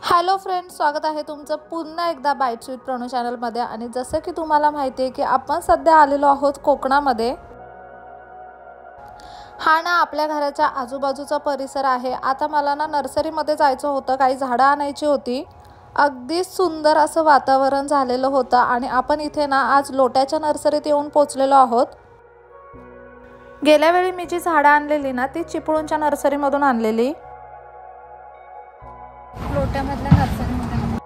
Hello friends, स्वागत आहे तुमचं पुन्हा एकदा बाईट्स विथ प्रणू चॅनलमध्ये। आणि जसं की तुम्हाला माहिती आहे की आपण सध्या आलेलो आहोत कोकणामध्ये। हा ना आपल्या घराच्या आजूबाजूचा परिसर आहे। आता मला ना नर्सरीमध्ये जायचं होतं, काही झाडं आणायची होती। अगदी सुंदर असं वातावरण झालेलं होतं आणि आपण इथे ना आज लोट्याच्या नर्सरीत येऊन पोहोचलेलो आहोत। गेल्या वेळी मी जी झाडं आणलेली ना ती चिपळूणच्या नर्सरीमधून आणलेली। लोट्यामधल्या नर्सरीमध्ये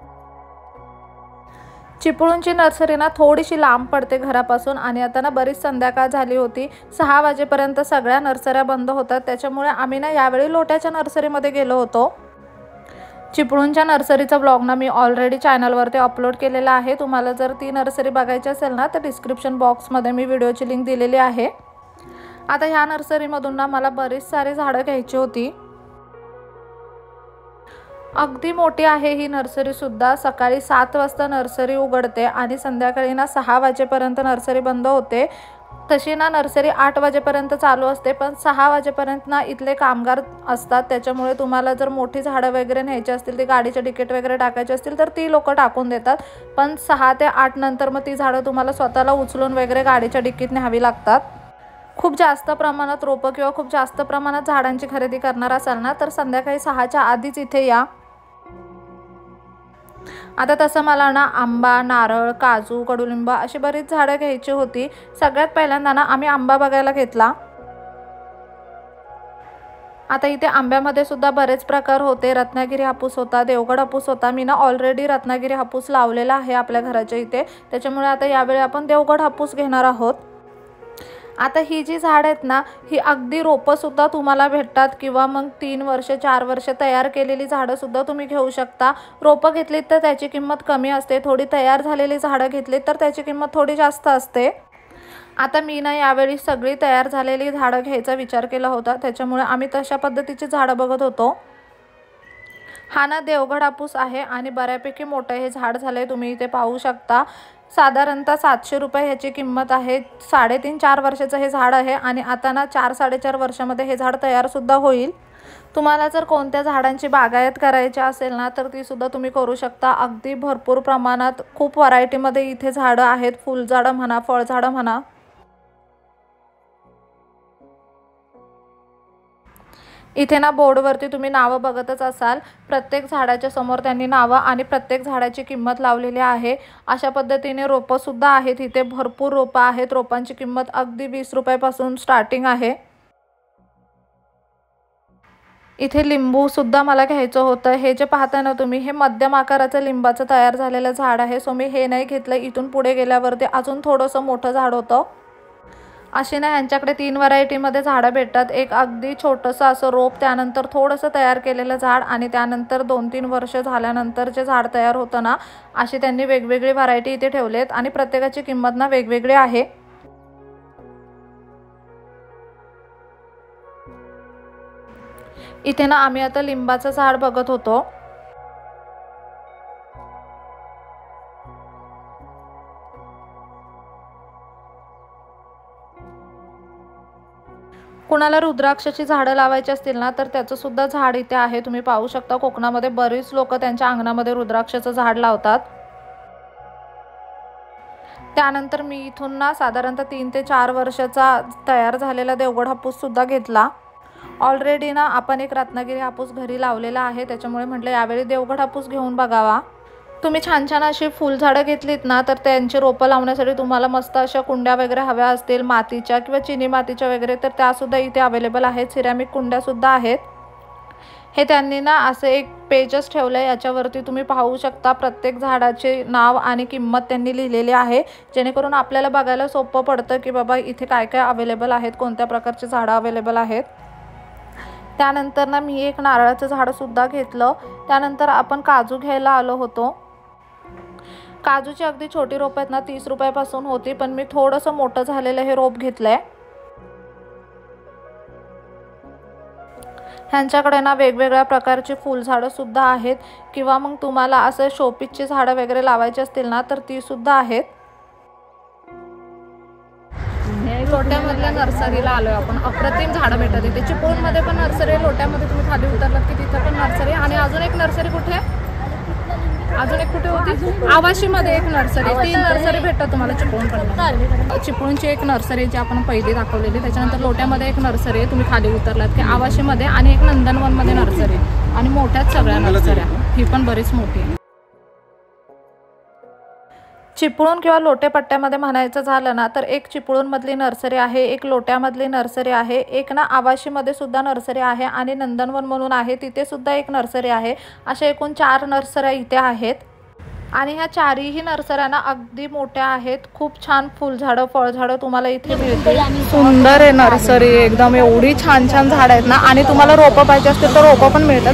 चिपळूणची नर्सरी ना थोडीशी लांब पडते घरापासून आणि आता ना बरीच संध्याकाळ झाली होती। 6 वाजेपर्यंत सगळ्या नर्सऱ्या बंद होतात, त्याच्यामुळे आम्ही ना यावेळी लोट्याच्या नर्सरीमध्ये गेलो होतो। चिपळूणच्या नर्सरीचा ब्लॉग ना मी ऑलरेडी चॅनलवरती अपलोड केलेला आहे। तुम्हाला जर ती नर्सरी बघायची असेल ना तर डिस्क्रिप्शन बॉक्समध्ये मी व्हिडिओची लिंक दिलेली आहे। आता ह्या नर्सरीमधून ना मला बरीच सारी झाडं घ्यायची होती। अगदी मोठी आहे ही नर्सरी सुद्धा। सकाळी 7 वाजता नर्सरी उघडते आणि संध्याकाळी ना 6 वाजेपर्यंत नर्सरी बंद होते। तशी ना नर्सरी 8 वाजेपर्यंत चालू असते, पण 6 वाजेपर्यंत ना इथले कामगार असतात, त्याच्यामुळे तुम्हाला जर मोठी झाडं वगैरे न्यायची असतील, ती गाडीचे तिकीट वगैरे टाकायचे असतील तर ती लोक टाकून देतात। पण 6 ते 8 नंतर मग ती झाडं तुम्हाला स्वतःला उचलून वगैरे गाडीच्या डिकीत न्यावी लागतात। खूप जास्त प्रमाणात रोपं किंवा खूप जास्त प्रमाणात झाडांची खरेदी करणार असाल ना तर संध्याकाळी 6च्या आधीच इथे या। आता तसं मला ना आंबा, नारळ, काजू, कडुलिंब अशी बरीच झाडं घ्यायची होती। सगळ्यात पहिल्यांदा ना आम्ही आंबा बघायला घेतला। आता इथे आंब्यामध्ये सुद्धा बरेच प्रकार होते। रत्नागिरी हापूस होता, देवगड हापूस होता। मी ना ऑलरेडी रत्नागिरी हापूस लावलेला आहे आपल्या घराच्या इथे, त्याच्यामुळे आता यावेळी आपण देवगड हापूस घेणार आहोत। आता ही जी झाड आहेत ना ही अगदी रोपं सुद्धा तुम्हाला भेटतात किंवा मग 3 वर्ष 4 वर्ष तयार केलेली झाडं सुद्धा तुम्ही घेऊ शकता। रोपं घेतलीत तर त्याची किंमत कमी असते, थोडी तयार झालेली झाडं घेतलीत तर त्याची किंमत थोडी जास्त असते। आता मी ना यावेळी सगळी तयार झालेली झाडं घ्यायचा विचार केला होता, त्याच्यामुळे आम्ही तशा पद्धतीची झाडं बघत होतो। हा ना देवगड हापूस आहे आणि बऱ्यापैकी मोठं हे झाड झालंय, तुम्ही इथे पाहू शकता। साधारणतः 700 रुपये ह्याची किंमत आहे। 3.5-4 वर्षाचं हे झाड आहे आणि आता ना 4-4.5 वर्षामध्ये हे झाड तयार सुद्धा होईल। तुम्हाला जर कोणत्या झाडांची बागायत करायची असेल ना तर ती सुद्धा तुम्ही करू शकता। अगदी भरपूर प्रमाणात खूप व्हरायटीमध्ये इथे झाडं आहेत, फुलझाडं म्हणा, फळझाडं म्हणा। इथे ना बोर्डवरती तुम्ही नावं बघतच असाल, प्रत्येक झाडाच्या समोर त्यांनी नावं आणि प्रत्येक झाडाची किंमत लावलेली आहे। अशा पद्धतीने रोपं सुद्धा आहेत, इथे भरपूर रोपं आहेत। रोपांची किंमत अगदी 20 रुपयापासून स्टार्टिंग आहे। इथे लिंबू सुद्धा मला घ्यायचं होतं। हे जे पाहताय ना तुम्ही, हे मध्यम आकाराचं लिंबाचं तयार झालेलं झाड आहे। सो मी हे नाही घेतलं, इथून पुढे गेल्यावरती अजून थोडंसं मोठं झाड होतं। अशी ना यांच्याकडे 3 व्हरायटीमध्ये झाडं भेटतात। एक अगदी छोटंसं असं रोप, त्यानंतर थोडंसं तयार केलेलं झाड आणि त्यानंतर 2-3 वर्ष झाल्यानंतर जे झाड तयार होतं ना, अशी त्यांनी वेगवेगळी व्हरायटी इथे ठेवलेत आणि प्रत्येकाची किंमत ना वेगवेगळी आहे। इथे ना आम्ही आता लिंबाचं झाड बघत होतो। कुणाला रुद्राक्षाची झाडं लावायची असतील ना तर त्याचं सुद्धा झाड इथे आहे, तुम्ही पाहू शकता। कोकणामध्ये बरीच लोक त्यांच्या अंगणामध्ये रुद्राक्षाचं झाड लावतात। त्यानंतर मी इथून ना साधारणतः 3 ते 4 वर्षाचा तयार झालेला देवगड हापूस सुद्धा घेतला। ऑलरेडी ना आपण एक रत्नागिरी हापूस घरी लावलेला आहे, त्याच्यामुळे म्हटलं यावेळी देवगड हापूस घेऊन बघावा। तुम्ही छान छान अशी फुलझाडं घेतलीत ना तर त्यांची रोपं लावण्यासाठी तुम्हाला मस्त अशा कुंड्या वगैरे हव्या असतील, मातीच्या किंवा चिनी मातीच्या वगैरे, तर त्यासुद्धा इथे अवेलेबल आहेत। सिरॅमिक कुंड्यासुद्धा आहेत। हे त्यांनी ना असं एक पेजच ठेवलं आहे, याच्यावरती तुम्ही पाहू शकता प्रत्येक झाडाचे नाव आणि किंमत त्यांनी लिहिलेली आहे, जेणेकरून आपल्याला बघायला सोपं पडतं की बाबा इथे काय काय अवेलेबल आहेत, कोणत्या प्रकारचे झाडं अवेलेबल आहेत। त्यानंतर ना मी एक नारळाचं झाडसुद्धा घेतलं। त्यानंतर आपण काजू घ्यायला आलो होतो। काजूची अगदी छोटी रोपं आहेत ना 30 रुपयापासून होती, पण मी थोडंसं मोठं झालेलं हे रोप घेतलंय। ह्यांच्याकडे ना वेगवेगळ्या प्रकारची फुलझाडं सुद्धा आहेत किंवा मग तुम्हाला असं शोपीसची झाडं वगैरे लावायची असतील ना तर ती सुद्धा आहेत। लोट्यामधल्या नर्सरीला आलोय आपण। अप्रतिम झाडं भेटतात इथे। चिपळूणमध्ये पण नर्सरी, लोट्यामध्ये तुम्ही खाली उतरलात की तिथे पण नर्सरी, आणि अजून एक नर्सरी कुठे अजून एक कुठे होती? आवाशीमध्ये एक नर्सरी, 3 नर्सरी भेटतात तुम्हाला चिपळूणकडे. चिपळूणची एक नर्सरी जी आपण पहिली दाखवलेली, त्याच्यानंतर लोट्यामध्ये एक नर्सरी आहे तुम्ही खाली उतरलात की आवाशीमध्ये, आणि एक नंदनवनमध्ये नर्सरी, आणि मोठ्याच सगळ्या नर्सऱ्या, ही पण बरीच मोठी आहे. चिपळूण किंवा लोटेपट्ट्यामध्ये म्हणायचं झालं ना तर एक चिपळूणमधली नर्सरी आहे, एक लोट्यामधली नर्सरी आहे, एक ना आवाशीमध्ये सुद्धा नर्सरी आहे, आणि नंदनवन म्हणून आहे तिथे सुद्धा एक नर्सरी आहे. अशा एकूण 4 नर्सऱ्या इथे आहेत. आणि ह्या 4ही नर्सऱ्यांना अगदी मोठ्या आहेत. खूप छान फुलझाडं फळझाडं तुम्हाला इथे मिळतील. सुंदर आहे नर्सरी एकदम, एवढी छान छान झाडं आहेत ना, आणि तुम्हाला रोपं पाहिजे असतील तर रोपं पण मिळतात.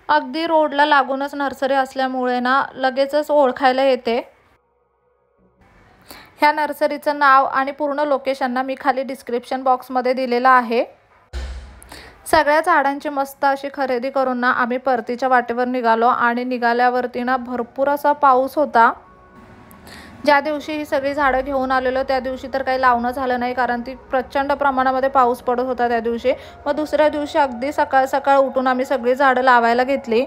अगदी रोडला लागूनच नर्सरी असल्यामुळे ना लगेचच ओळखायला येते. ह्या नर्सरीचं नाव आणि पूर्ण लोकेशन ना मी खाली डिस्क्रिप्शन बॉक्समध्ये दिलेलं आहे. सगळ्या झाडांची मस्त अशी खरेदी करून ना आम्ही परतीच्या वाटेवर निघालो, आणि निघाल्यावरती ना भरपूर असा पाऊस होता. ज्या दिवशी ही सगळी झाडं घेऊन आलेलो त्या दिवशी तर काही लावणं झालं नाही, कारण ती प्रचंड प्रमाणामध्ये पाऊस पडत होता त्या दिवशी. मग दुसऱ्या दिवशी अगदी सकाळ सकाळ उठून आम्ही सगळी झाडं लावायला घेतली.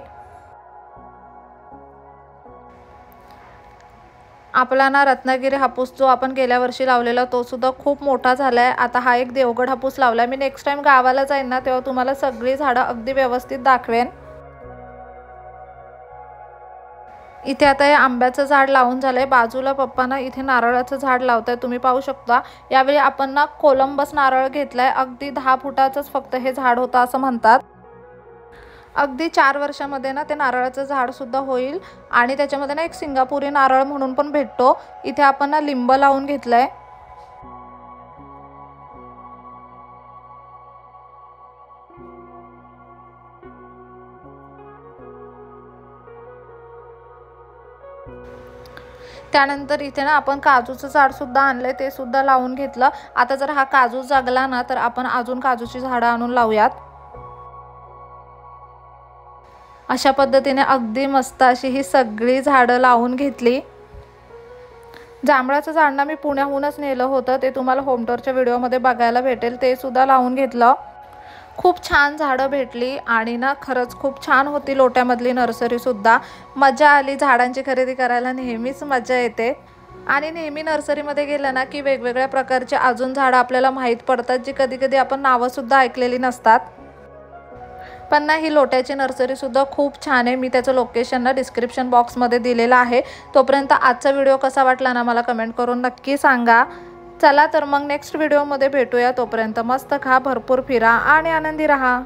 आपला ना रत्नागिरी हापूस जो आपण गेल्या वर्षी लावलेला तो सुद्धा खूप मोठा झालाय. आता हा एक देवगड हापूस लावलाय. मी नेक्स्ट टाइम गावाला जाईन ना तेव्हा तुम्हाला सगळी झाडं अगदी व्यवस्थित दाखवेन. इथे आता हे आंब्याचं झाड लावून झालंय. बाजूला पप्पांना इथे नारळाचं झाड लावताय, तुम्ही पाहू शकता. यावेळी आपण ना कोलंबस नारळ घेतलाय. अगदी 10 फुटाचंच फक्त हे झाड होतं असं म्हणतात. अगदी 4 वर्षामध्ये ना ते नारळाचं झाड सुद्धा होईल, आणि त्याच्यामध्ये ना एक सिंगापुरी नारळ म्हणून पण भेटतो. इथे आपण ना लिंब लावून घेतलंय. त्यानंतर इथे ना आपण काजूचं झाड सुद्धा आणलंय, ते सुद्धा लावून घेतलं. आता जर हा काजू जगला ना तर आपण अजून काजूची झाडं आणून लावूयात. अशा पद्धतीने अगदी मस्त अशी ही सगळी झाडं लावून घेतली. जांभळाचं झाड ना मी पुण्याहूनच नेलं होतं, ते तुम्हाला होम टूरच्या व्हिडिओमध्ये बघायला भेटेल. ते सुद्धा लावून घेतलं. खूप छान झाडं भेटली, आणि ना खरंच खूप छान होती लोट्यामधली नर्सरी सुद्धा. मजा आली. झाडांची खरेदी करायला नेहमीच मजा येते, आणि नेहमी नर्सरीमध्ये गेलं ना की वेगवेगळ्या प्रकारचे अजून झाडं आपल्याला माहीत पडतात, जी कधी कधी आपण नावंसुद्धा ऐकलेली नसतात. पण ना ही लोट्याची नर्सरी सुद्धा खूप छान आहे. मी त्याचं लोकेशन ना डिस्क्रिप्शन बॉक्समध्ये दिलेलं आहे. तोपर्यंत आजचा व्हिडिओ कसा वाटला ना मला कमेंट करून नक्की सांगा. चला तर मग नेक्स्ट व्हिडिओमध्ये भेटूया. तोपर्यंत मस्त खा, भरपूर फिरा आणि आनंदी राहा.